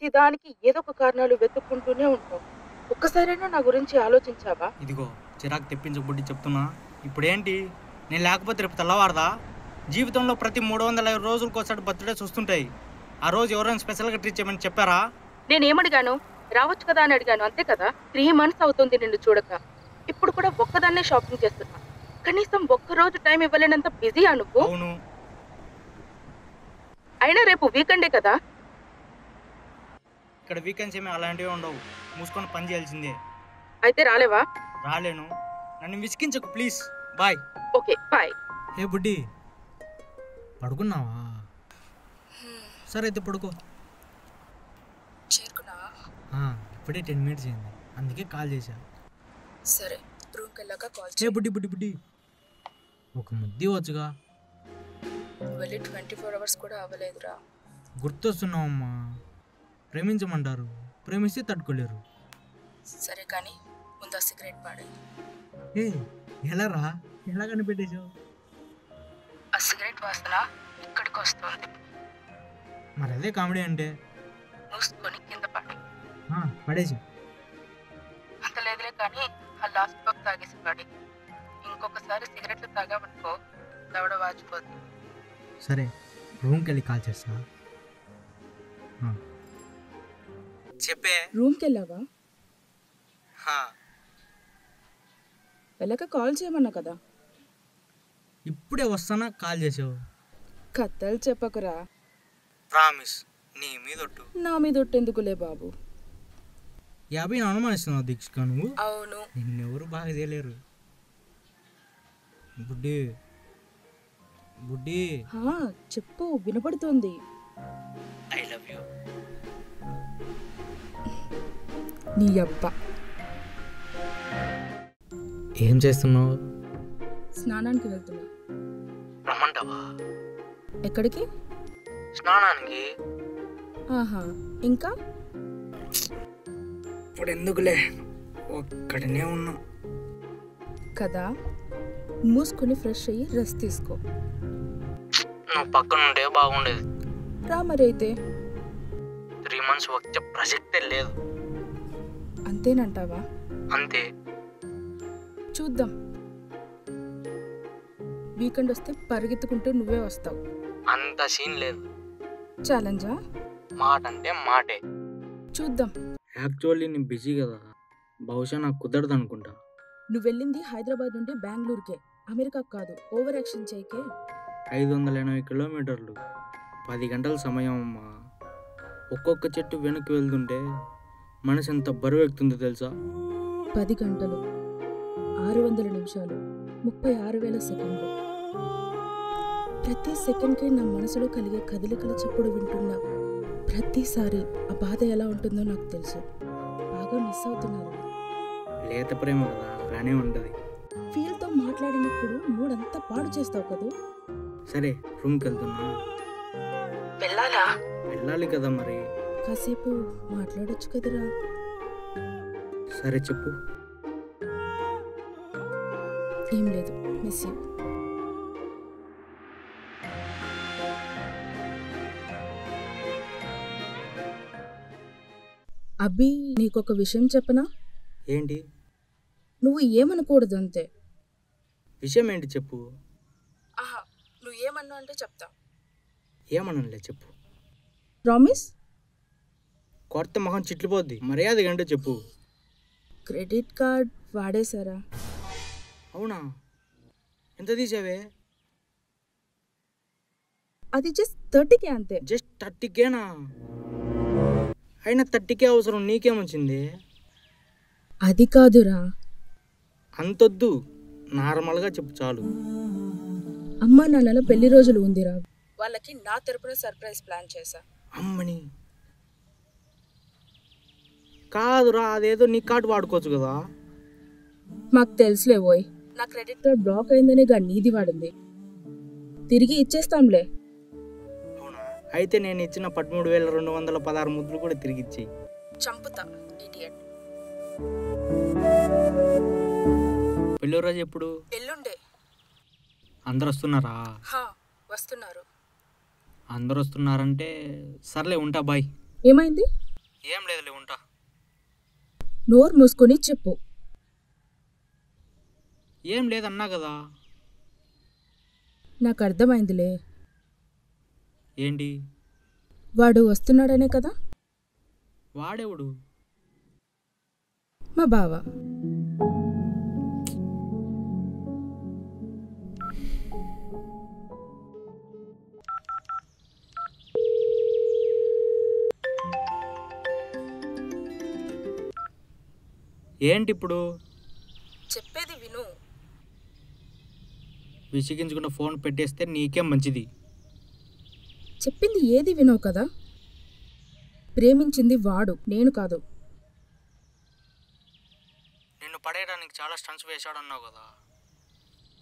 ప్రతి దానికి ఏదో ఒక కారణాలు వెతుక్కుంటూనే ఉంటావు. ఒక్కసారైనా నా గురించి ఆలోచించావా? ఇదిగో చిరాకు తెప్పించబుడ్డి చెప్తున్నా. ఇప్పుడేంటి, నేను లేకపోతే రేపు తెల్లవారదా? జీవితంలో ప్రతి 350 రోజులకు ఒకసారి బర్త్డేస్ వస్తుంటాయి. ఆ రోజు ఎవరైనా స్పెషల్గా ట్రీట్ చేయమని చెప్పారా? నేనేమడిగాను? రావచ్చు కదా అని అడిగాను, అంతే కదా. 3 months అవుతుంది నిన్ను చూడక. ఇప్పుడు కూడా ఒక్కదాన్నే షాపింగ్ చేస్తున్నా. కనీసం ఒక్కరోజు టైం ఇవ్వలేనంత బిజీయా నువ్వు? అవును. అయినా రేపు వీకెండే కదా. ఇక్కడ వీకెండ్స్ ఏమీ అలాంటివి ఉండవు. మూసుకొని పని చేయాల్సిందే. అయితే రాలేవా? రాలేను. నన్ను విసికించకు ప్లీజ్. బాయ్. Okay bye. ఏ బుడ్డి, పడుకున్నావా? సరే అయితే పడుకో. చేరుకున్నావా? ఇప్పుడే 10 minutes అయింది, అందుకే కాల్ చేశా. సరే, రూమ్కి వెళ్ళాక కాల్ ఏ బుడ్డి బుడ్డి బుడ్డి, ఒక ముద్ది వచ్చుగా. వెళ్ళి 24 hours కూడా అవ్వలేదురా. గుర్తొస్తున్నావమ్మా. ప్రేమించమంటారు, ప్రేమిస్తే తట్టుకోలేరు. సరే కానీ ముందు సిగరెట్ పాడే. ఏ ఎలా రా, ఎలా కనిపెట్టేశావు? ఆ సిగరెట్ వాసన ఇక్కడికి వస్తుంది. మరి అదే కామెడీ అంటే. మూసుకొని కింద పడి పడేసి. అంత లేదులే కానీ ఆ లాస్ట్ పక్ తాగేసి పడి. ఇంకొకసారి సిగరెట్లు తాగామనుకో దవడ వాచిపోద్ది. సరే, రూమ్కి వెళ్ళి కాల్ చేస్తా. చెప్పే. రూమ్కి వెళ్ళావా? వెళ్ళాక కాల్ చేయమన్నా కదా. ఇప్పుడే వస్తానా కాల్ చేసావు. కథలు చెప్పకురా. ప్రామిస్, నీ మీద ఒట్టు. నా మీద ఒట్టెందుకులే బాబు. 50 అనుమానిస్తున్నావు దీక్షిక నువ్వు? అవును. నిన్నెవరు బాగా చేయలేరు. బుడ్డి బుడ్డి. చెప్పు, వినపడుతుంది. I love you. నీ అబ్బా. ఏం చేస్తున్నావు? స్నానానికి వెళ్తున్నా. రమ్మంటావా? ఎక్కడికి? స్నానానికి. ఆహా, ఇంకా? ఇప్పుడు ఎందుకులే, ఒక్కడనే ఉన్నా కదా. మూసుకొని ఫ్రెష్ అయ్యి రెస్ట్ తీసుకో. నువ్వు పక్కన ఉంటే బాగుండేది. రా మరి అయితే. 3 months వచ్చే ప్రసక్తే లేదు. అంతేనంటావా? అంతే. చూద్దాం. వీకెండ్ వస్తే పరిగెత్తుకుంటూ నువ్వే వస్తావు. అంత సీన్ లేదు. ఛాలెంజా? మాట అంటే మాటే. చూద్దాం. యాక్చువల్లీ నేను బిజీ కదా, బహుశా నాకు కుదరదు అనుకుంటా. నువ్వు వెళ్ళింది హైదరాబాద్ నుండి బెంగళూరుకే, అమెరికా కాదు. ఓవర్ యాక్షన్ చేయకే. 580 kilometers, 10 గంటల సమయం అమ్మా. ఒక్కొక్క చెట్టు వెనక్కి వెళ్తుంటే మనసు ఎంత బరువు ఎక్కుతుందో తెలుసా? 10 గంటలు, 600 నిమిషాలు, 36,000 సెకండ్లు. ప్రతి సెకండ్కి నా మనసులో కలిగే కదలికల చప్పుడు వింటున్నా. ప్రతిసారి ఆ బాధ ఎలా ఉంటుందో నాకు తెలుసు. బాగా మిస్ అవుతున్నారు. లేత ప్రేమ కదా, అలానే ఉంటుంది. ఫీల్తో మాట్లాడినప్పుడు మూడంతా పాడు చేస్తావు కదూ. సరే, రూమ్కి వెళ్తున్నా. వెళ్ళాలా? వెళ్ళాలి కదా మరి. కాసేపు మాట్లాడొచ్చు కదరా. సరే చెప్పు. ఏం లేదు, మిస్ యూ. అబ్బి, నీకొక విషయం చెప్పనా? ఏంటి? నువ్వు ఏమనకూడదు అంతే. విషయం ఏంటి చెప్పు. ఆహా, నువ్వు ఏమన్నా అంటే చెప్తా. ఏమనలే చెప్పు. ప్రామిస్? కొత్త మొహం చిట్లిపోద్ది, మర్యాదగా అంటే చెప్పు. క్రెడిట్ కార్డ్ వాడేశారా? అవునా? ఎంత తీసావే? అది జస్ట్ 30K అంతే. జస్ట్ 30Kనా? అయినా 30K అవసరం నీకేమొచ్చింది? అది కాదురా. అంతొద్దు, నార్మల్గా చెప్పు చాలు. అమ్మా నాన్నల పెళ్లి రోజులు ఉందిరా, వాళ్ళకి నా తరపున సర్ప్రైజ్ ప్లాన్ చేశా. అమ్మని కాదురా, అదేదో నీ కార్డు వాడుకోవచ్చు కదా. మాకు తెలుసులే ఓయ్, నా క్రెడిట్ కార్డ్ బ్లాక్ అయిందనే గా నీది వాడింది. తిరిగి ఇచ్చేస్తాంలే. అవునా? అయితే నేను ఇచ్చిన 13,216 ముద్దులు కూడా తిరిగి ఇచ్చి. చంపుతా ఇడియట్. పెళ్ళి రోజు ఎప్పుడు? ఎల్లుండే. అందరు వస్తున్నారా? వస్తున్నారు. అందరు వస్తున్నారంటే సర్లే, ఉంటా బాయ్. ఏమైంది? ఏం లేదులే, ఉంటా. నోరు మూసుకొని చెప్పు. ఏం లేదన్నా కదా. నాకు అర్థమైందిలే. ఏంటి? వాడు వస్తున్నాడనే కదా. వాడెవడు? మా బావ. ఏంటి ఇప్పుడు? చెప్పేది విను. విసిగించుకున్న ఫోన్ పెట్టేస్తే నీకేం మంచిది. చెప్పింది ఏది వినవు కదా. ప్రేమించింది వాడు, నేను కాదు. నిన్ను పడేయడానికి చాలా స్టంట్స్ వేశాడన్నావు కదా.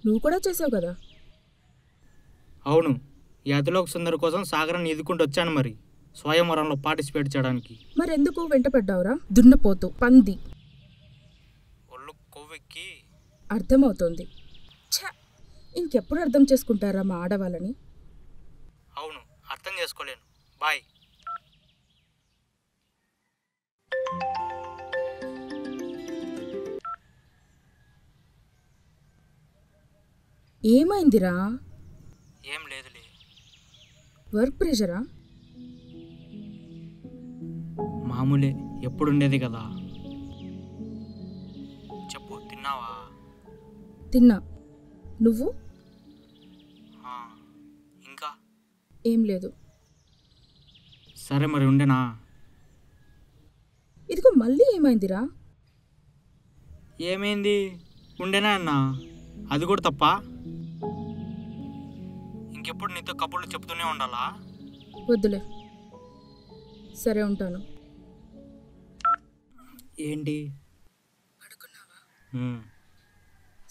నువ్వు కూడా చేసావు కదా. అవును, ఈ అతిలోక సుందరి కోసం సాగరాన్ని ఎదుకుంటూ వచ్చాను మరి, స్వయంవరంలో పార్టిసిపేట్ చేయడానికి. మరెందుకు వెంటపడ్డావురా దున్నపోతు పంది? ఒళ్ళు కొవ్వెక్కి. అర్థమవుతోంది. ఛ, ఇంకెప్పుడు అర్థం చేసుకుంటారా మా ఆడవాళ్ళని? అవును, అర్థం చేసుకోలేను. బాయ్. ఏమైందిరా? ఏం లేదులే. వర్క్ ప్రెషరా? మామూలే, ఎప్పుడుండేది కదా. చెప్పు, తిన్నావా? తిన్నా. నువ్వు? ఇంకా ఏం లేదు. సరే మరి, ఉండేనా? ఇదిగో మళ్ళీ ఏమైందిరా? ఏమైంది? ఉండేనా అన్నా, అది కూడా తప్ప. ఇంకెప్పుడు నీతో కబుర్లు చెప్తూనే ఉండాలా? వద్దులే. సరే ఉంటాను. ఏంటి? పడుకున్నావా?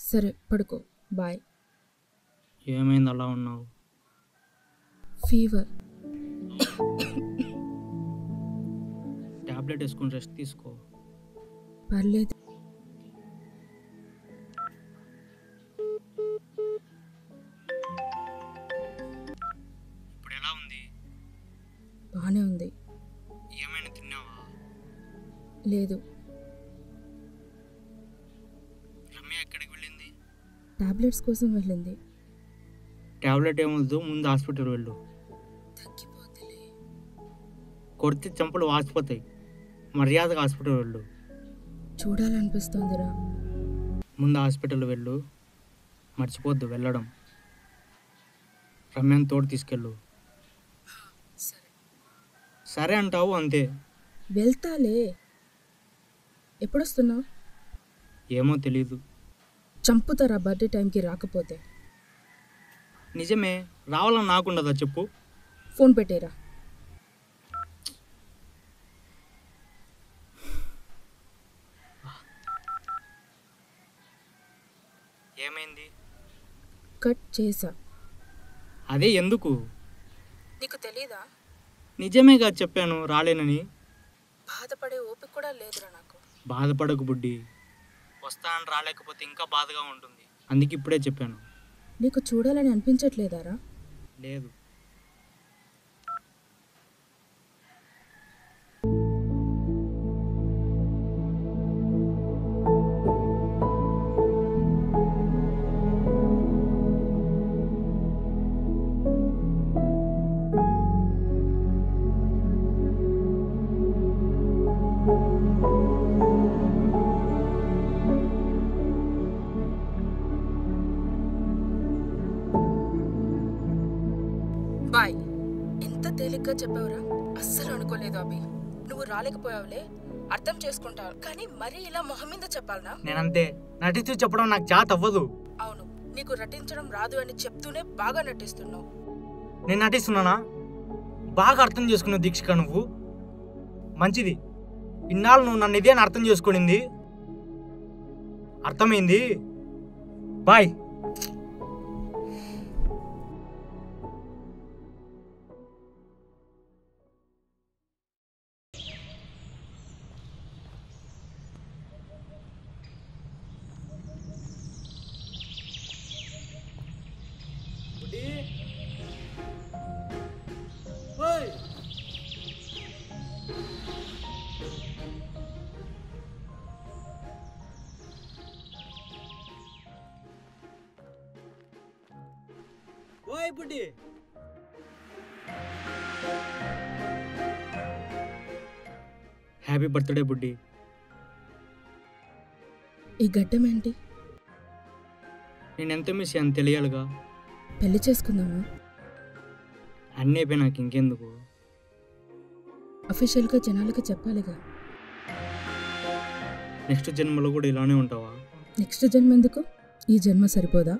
సరే పడుకో. బాయ్. ఏమైంది అలా ఉన్నావు? ఫీవర్. టాబ్లెట్ వేసుకుని రెస్ట్ తీసుకో. పర్లేదు. ఇప్పుడు ఎలా ఉంది? బాగానే ఉంది. ఏమైనా తిన్నావా? లేదు. రమ్య ఎక్కడికి వెళ్ళింది? టాబ్లెట్స్ కోసం వెళ్ళింది. టాబ్లెట్ ఏమొద్దు, ముందు హాస్పిటల్ వెళ్ళు. తగ్గిపోతులే. కొడితే చంపలు వాసిపోతాయి. మర్యాదగా హాస్పిటల్ వెళ్ళు. చూడాలనిపిస్తోందిరా. ముందు హాస్పిటల్ వెళ్ళు, మర్చిపోద్దు వెళ్ళడం. రమ్యను తోడు తీసుకెళ్ళు. సరే. సరే అంటావు అంతే. వెళ్తాలే. ఎప్పుడొస్తున్నావు? ఏమో తెలీదు. చంపుతారా బర్త్డే టైంకి రాకపోతే? నిజమే, రావాలని నాకుండదా చెప్పు. ఫోన్ పెట్టేరా. ఏమైంది? కట్ చేసా. అదే ఎందుకు? నీకు తెలీదా? నిజమేగా చెప్పాను రాలేనని. బాధపడే ఓపిక కూడా లేదురా నాకు. బాధపడకు బుడ్డి, వస్తానని రాలేకపోతే ఇంకా బాధగా ఉంటుంది. అందుకే ఇప్పుడే చెప్పాను. నీకు చూడాలని అనిపించట్లేదారా? లేదు. బాయ్. ఎంత తేలిగ్గా చెప్పావురా. అస్సలు అనుకోలేదు అభి. నువ్వు రాలేకపోయావులే, అర్థం చేసుకుంటావు. కానీ మరీ ఇలా మొహం మీద చెప్పాలనా? నేనంతే, నటిస్తూ చెప్పడం నాకు చేత అవ్వదు. అవును, నీకు నటించడం రాదు అని చెప్తూనే బాగా నటిస్తున్నావు. నేను నటిస్తున్నానా? బాగా అర్థం చేసుకున్నావు దీక్షిక నువ్వు. మంచిది, ఇన్నాళ్ళు నువ్వు నన్ను ఇదే అర్థం చేసుకునింది. అర్థమైంది. బాయ్. బుడ్డి. హ్యాపీ బర్త్డే బుడ్డి. ఈ గడ్డం ఏంటి? నేను ఎంత మిస్ అని తెలియాలిగా. పెళ్లి చేసుకుందామా? అన్నీ అయిపోయి నాకు ఇంకెందుకు. అఫీషియల్గా జనాలకు చెప్పాలిగా. నెక్స్ట్ జన్మలో కూడా ఇలానే ఉంటావా? నెక్స్ట్ జన్మ ఎందుకు? ఈ జన్మ సరిపోదా?